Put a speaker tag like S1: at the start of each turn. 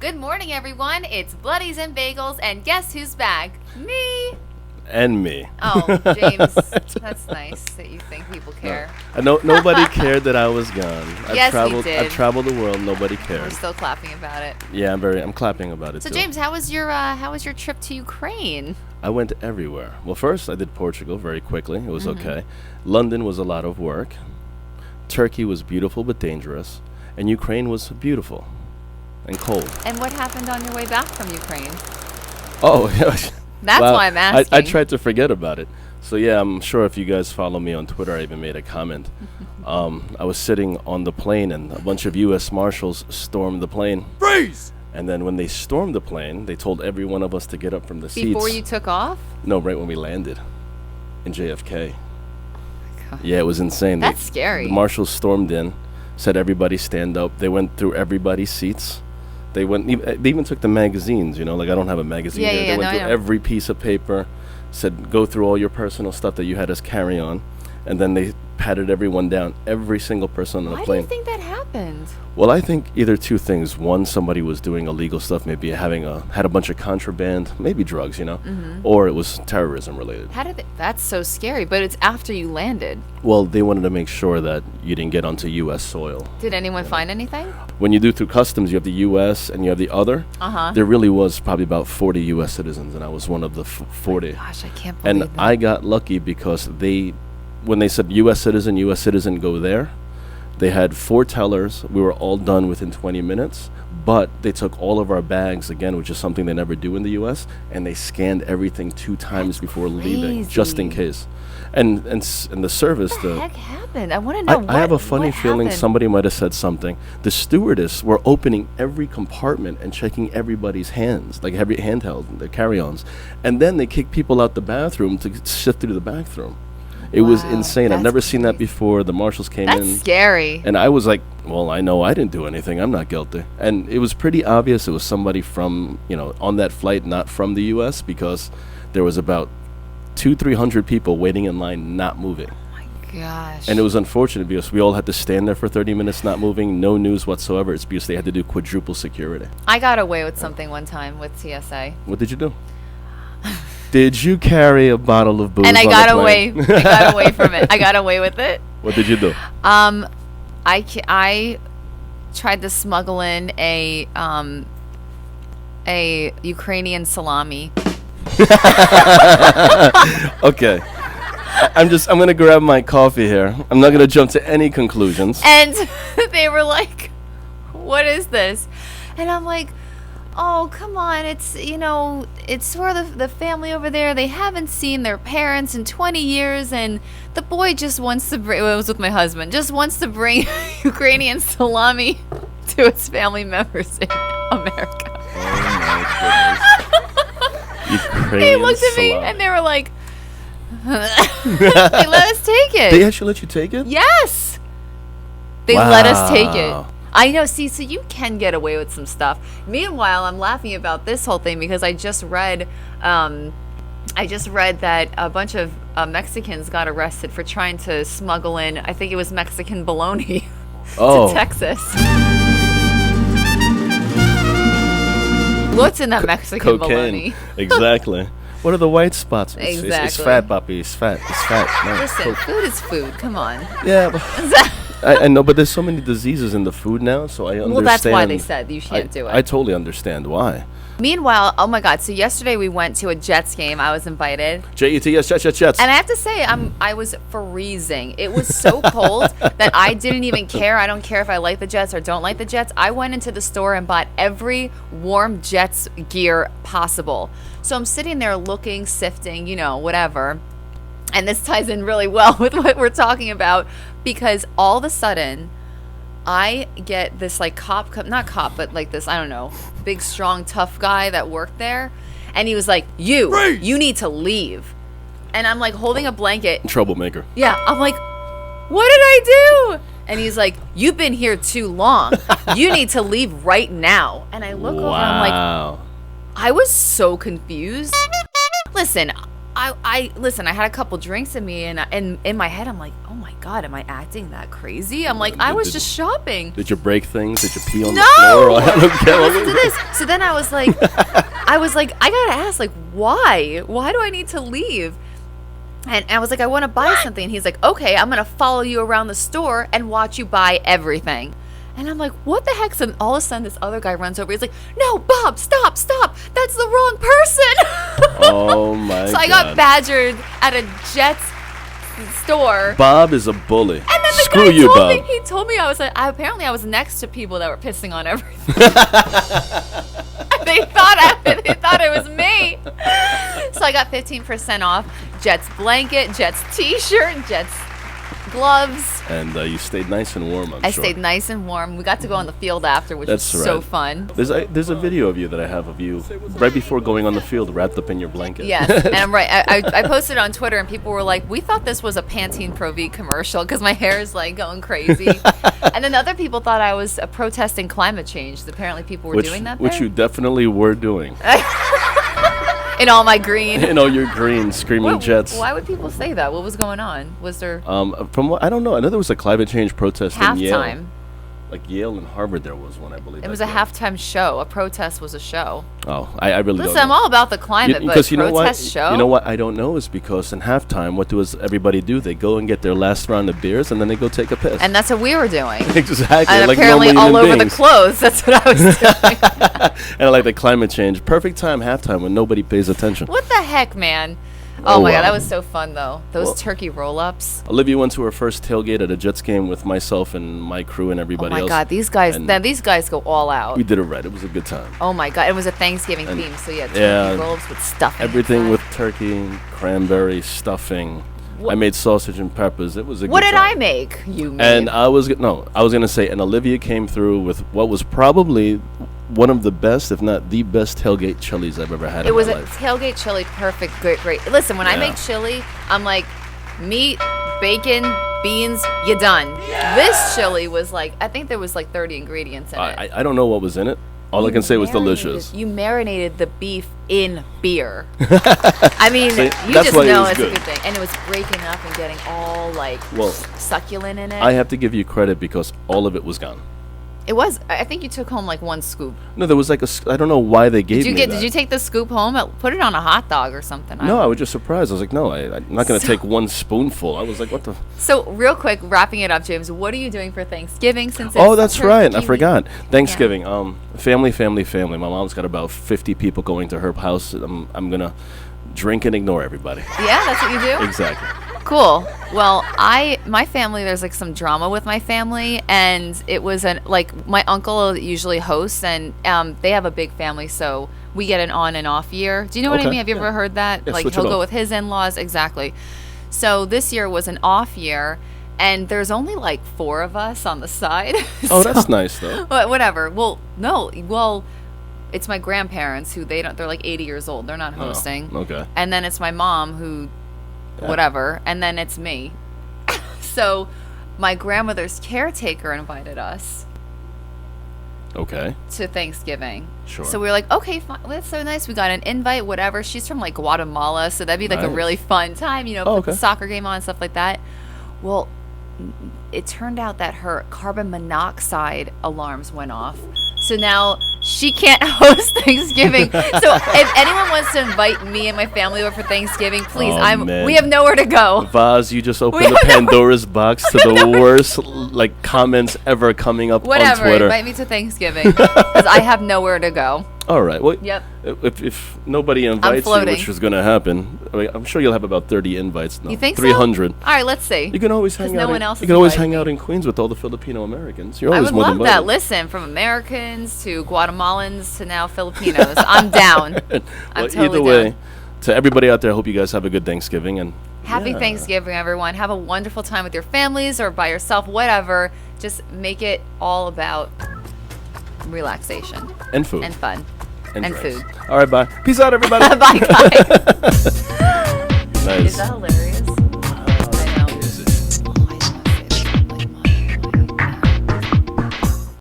S1: Good morning, everyone. It's Bloodies and Bagels, and guess who's back? Me.
S2: And me.
S1: Oh, James, that's nice that you think people care.
S2: Nobody cared that I was gone.
S1: Yes, we did.
S2: I've traveled the world. Nobody cared.
S1: We're still clapping about it.
S2: Yeah, I'm clapping about it.
S1: So,
S2: too.
S1: James, how was your trip to Ukraine?
S2: I went everywhere. Well, first I did Portugal very quickly. It was okay. London was a lot of work. Turkey was beautiful but dangerous, and Ukraine was beautiful and cold.
S1: And what happened on your way back from Ukraine?
S2: Oh,
S1: That's
S2: well,
S1: why I'm asking.
S2: I tried to forget about it. So yeah, I'm sure if you guys follow me on Twitter, I even made a comment. I was sitting on the plane, and a bunch of U.S. Marshals stormed the plane.
S3: Freeze!
S2: And then when they stormed the plane, they told every one of us to get up from the seats.
S1: Before you took off?
S2: No, right when we landed in JFK.
S1: God.
S2: Yeah, it was insane.
S1: That's scary.
S2: The Marshals stormed in, said everybody stand up. They went through everybody's seats. They even took the magazines, like I don't have a magazine here. They went through every piece of paper, said go through all your personal stuff that you had us carry on, and then they patted everyone down, every single person on the plane.
S1: Why do you think that happened?
S2: Well, I think either two things. One, somebody was doing illegal stuff, maybe had a bunch of contraband, maybe drugs, or it was terrorism related.
S1: That's so scary, but it's after you landed.
S2: Well, they wanted to make sure that you didn't get onto U.S. soil.
S1: Did anyone find anything?
S2: When you do through customs, you have the U.S. and you have the other. There really was probably about 40 U.S. citizens, and I was one of the 40.
S1: Gosh, I can't believe
S2: And
S1: that.
S2: I got lucky because when they said U.S. citizen, go there, they had 4 tellers. We were all done within 20 minutes, but they took all of our bags, again, which is something they never do in the U.S., and they scanned everything 2 times before leaving, just in case. And the service...
S1: What the heck happened? I want to know
S2: I have a funny feeling
S1: happened?
S2: somebody might have said something. The stewardess were opening every compartment and checking everybody's hands, like every handheld, their carry-ons. And then they kicked people out the bathroom to shift through the bathroom. It was insane. I've never seen that before. The marshals came in.
S1: That's scary.
S2: And I was like, well, I know I didn't do anything. I'm not guilty. And it was pretty obvious it was somebody from, on that flight, not from the U.S., because there was about 200-300 people waiting in line, not moving.
S1: Oh my gosh.
S2: And it was unfortunate because we all had to stand there for 30 minutes not moving, no news whatsoever. It's because they had to do quadruple security.
S1: I got away with something one time with TSA.
S2: What did you do? Did you carry a bottle of booze?
S1: And I
S2: on
S1: got
S2: the
S1: away.
S2: plane?
S1: I got away from it. I got away with it.
S2: What did you do?
S1: I tried to smuggle in a Ukrainian salami.
S2: Okay. I'm going to grab my coffee here. I'm not going to jump to any conclusions.
S1: And they were like, "What is this?" And I'm like, "Oh, come on. It's, it's for the family over there. They haven't seen their parents in 20 years. And the boy just wants to bring," well, it was with my husband, just wants to bring Ukrainian salami to his family members in America.
S2: Oh, my goodness. Ukrainian
S1: They looked at me
S2: salami.
S1: and they were like, they let us take it.
S2: They actually let you take it?
S1: Yes. They let us take it.
S2: Wow.
S1: I know. See, so you can get away with some stuff. Meanwhile, I'm laughing about this whole thing because I just read that a bunch of Mexicans got arrested for trying to smuggle in, I think it was Mexican bologna to Texas. What's in that Mexican bologna?
S2: Exactly. What are the white spots? It's
S1: Exactly.
S2: fat, papi. It's fat. It's fat. No,
S1: Listen,
S2: Coke.
S1: food is food. Come on.
S2: Yeah, but I know, but there's so many diseases in the food now, so I understand.
S1: Well, that's why they said you can't do it.
S2: I totally understand why.
S1: Meanwhile, oh my God! So yesterday we went to a Jets game. I was invited,
S2: Jets, Jets.
S1: and I have to say, I was freezing. It was so cold that I didn't even care. I don't care if I like the Jets or don't like the Jets. I went into the store and bought every warm Jets gear possible. So I'm sitting there looking, sifting, whatever. And this ties in really well with what we're talking about because all of a sudden, I get this like not cop, but like this, I don't know, big, strong, tough guy that worked there. And he was like, you need to leave. And I'm like holding a blanket.
S2: Troublemaker.
S1: Yeah. I'm like, what did I do? And he's like, you've been here too long. You need to leave right now. And I look over and I'm like, I was so confused. Listen, I listen. I had a couple drinks in me, and in my head, I'm like, oh my god, am I acting that crazy? I'm like, I was just shopping.
S2: Did you break things? Did you pee on the floor? I don't care.
S1: Listen to this. So then I was like, I gotta ask, like, why? Why do I need to leave? And I was like, I want to buy something. And he's like, okay, I'm going to follow you around the store and watch you buy everything. And I'm like, what the heck? So all of a sudden, this other guy runs over. He's like, no, Bob, stop. That's the wrong person.
S2: Oh, my God.
S1: So I got badgered at a Jets store.
S2: Bob is a bully.
S1: And then the
S2: Screw
S1: guy
S2: you,
S1: told
S2: Bob.
S1: me, he told me apparently I was next to people that were pissing on everything. They thought it was me. So I got 15% off Jets blanket, Jets t-shirt, Jets gloves.
S2: And you stayed nice and warm, I'm sure.
S1: I stayed nice and warm. We got to go on the field after, which
S2: That's
S1: was
S2: right.
S1: so fun.
S2: There's a video of you that I have of you right before going on the field, wrapped up in your blanket.
S1: Yes, and I'm right. I posted on Twitter, and people were like, we thought this was a Pantene Pro V commercial because my hair is like going crazy. And then other people thought I was protesting climate change. Apparently people were doing that there.
S2: Which you definitely were doing.
S1: In all my green.
S2: In all your green, screaming Jets.
S1: Why would people say that? What was going on? Was there
S2: From what I don't know, I know there was a climate change protest in Yale.
S1: halftime?
S2: Like Yale and Harvard, there was one, I believe.
S1: It was a halftime show. A protest was a show.
S2: Oh, I really
S1: Listen,
S2: don't
S1: I'm
S2: know.
S1: all about the climate, but
S2: Because you know what?
S1: protest show?
S2: You know what I don't know is because in halftime, what does everybody do? They go and get their last round of beers, and then they go take a piss.
S1: And that's what we were doing.
S2: Exactly.
S1: And
S2: like
S1: apparently
S2: normal
S1: all
S2: human
S1: over
S2: beings.
S1: the clothes. That's what I was doing.
S2: And I like the climate change. Perfect time, halftime, when nobody pays attention.
S1: What the heck, man? Oh, my
S2: wow.
S1: God, that was so fun, though. Those
S2: Well,
S1: turkey roll-ups.
S2: Olivia went to her first tailgate at a Jets game with myself and my crew and
S1: Oh,
S2: everybody
S1: my
S2: else.
S1: God, these guys go all out.
S2: We did it right. It was a good time.
S1: Oh, my God. It was a Thanksgiving theme, so yeah, turkey
S2: yeah,
S1: rolls with stuffing.
S2: Everything
S1: inside.
S2: with turkey, cranberry, stuffing. I made sausage and peppers. It was a
S1: What
S2: good
S1: did
S2: time.
S1: I make? You made.
S2: And I was gonna say, and Olivia came through with what was probably one of the best, if not the best, tailgate chilies I've ever had
S1: It
S2: in
S1: was
S2: my
S1: a
S2: life.
S1: tailgate chili, perfect, great. Listen, when I
S2: Yeah.
S1: make chili, I'm like, meat, bacon, beans, you done. This chili was like, I think there was like 30 ingredients in it.
S2: I don't know what was in it. All I can say was delicious.
S1: You marinated the beef in beer. I mean,
S2: See,
S1: you
S2: that's
S1: just
S2: why it
S1: know
S2: was
S1: it's
S2: good.
S1: a good thing. And it was breaking up and getting all like
S2: Well,
S1: succulent in it.
S2: I have to give you credit because all of it was gone.
S1: It was. I think you took home like one scoop.
S2: No, there was like I don't know why they gave
S1: Did you
S2: me
S1: get?
S2: that.
S1: Did you take the scoop home? Put it on a hot dog or something.
S2: No, I was just surprised. I was like, no, I'm not going to
S1: So-
S2: take one spoonful. I was like, what the?
S1: So real quick, wrapping it up, James. What are you doing for Thanksgiving? Since
S2: Oh,
S1: it's
S2: that's right. I
S1: turkey
S2: forgot.
S1: week?
S2: Thanksgiving. Family. My mom's got about 50 people going to her house. I'm going to drink and ignore everybody.
S1: Yeah, that's what you do.
S2: Exactly.
S1: Cool. Well, my family, there's like some drama with my family, and it was like my uncle usually hosts, and they have a big family, so we get an on and off year. Do you know what I
S2: Okay,
S1: mean? Have you
S2: yeah.
S1: ever heard that?
S2: Yeah,
S1: Like
S2: switch
S1: he'll
S2: it
S1: go
S2: off.
S1: with his in-laws, exactly. So this year was an off year, and there's only like 4 of us on the side.
S2: Oh, that's nice though.
S1: But whatever. Well, no. Well, it's my grandparents who they're like 80 years old. They're not hosting.
S2: Oh, okay.
S1: And then it's my mom who
S2: Yeah.
S1: whatever, and then it's me. So my grandmother's caretaker invited us
S2: Okay.
S1: to Thanksgiving.
S2: Sure.
S1: So we were like, okay, fine. That's so nice. We got an invite, whatever. She's from like Guatemala, so that'd be like a
S2: Nice.
S1: really fun time,
S2: Oh,
S1: put
S2: okay.
S1: the soccer game on and stuff like that. Well, it turned out that her carbon monoxide alarms went off. So now she can't host Thanksgiving. So if anyone wants to invite me and my family over for Thanksgiving, please,
S2: Oh, man.
S1: we have nowhere to go.
S2: Vaz, you just opened
S1: We
S2: the
S1: have no-
S2: Pandora's box to the worst like comments ever coming up
S1: Whatever,
S2: on Twitter.
S1: invite me to Thanksgiving because I have nowhere to go.
S2: All right. Well,
S1: Yep.
S2: if nobody invites you,
S1: floating.
S2: which is going to happen, I'm sure you'll have about 30 invites. No,
S1: You think
S2: 300.
S1: so? All right, let's see.
S2: You can always hang
S1: 'Cause no
S2: out.
S1: one else
S2: You
S1: is
S2: can always
S1: inviting
S2: hang
S1: me.
S2: out in Queens with all the Filipino Americans. You're
S1: I
S2: always
S1: would
S2: more
S1: love
S2: than
S1: that.
S2: welcome.
S1: Listen, from Americans to Guatemalans to now Filipinos. I'm down. I'm
S2: Well,
S1: totally
S2: either way,
S1: down.
S2: to everybody out there, I hope you guys have a good Thanksgiving and
S1: Happy
S2: yeah.
S1: Thanksgiving, everyone. Have a wonderful time with your families or by yourself, whatever. Just make it all about relaxation
S2: and food
S1: and fun and
S2: drinks.
S1: food.
S2: All right, bye. Peace out, everybody.
S1: Bye, guys.
S2: Nice.
S1: Is that hilarious?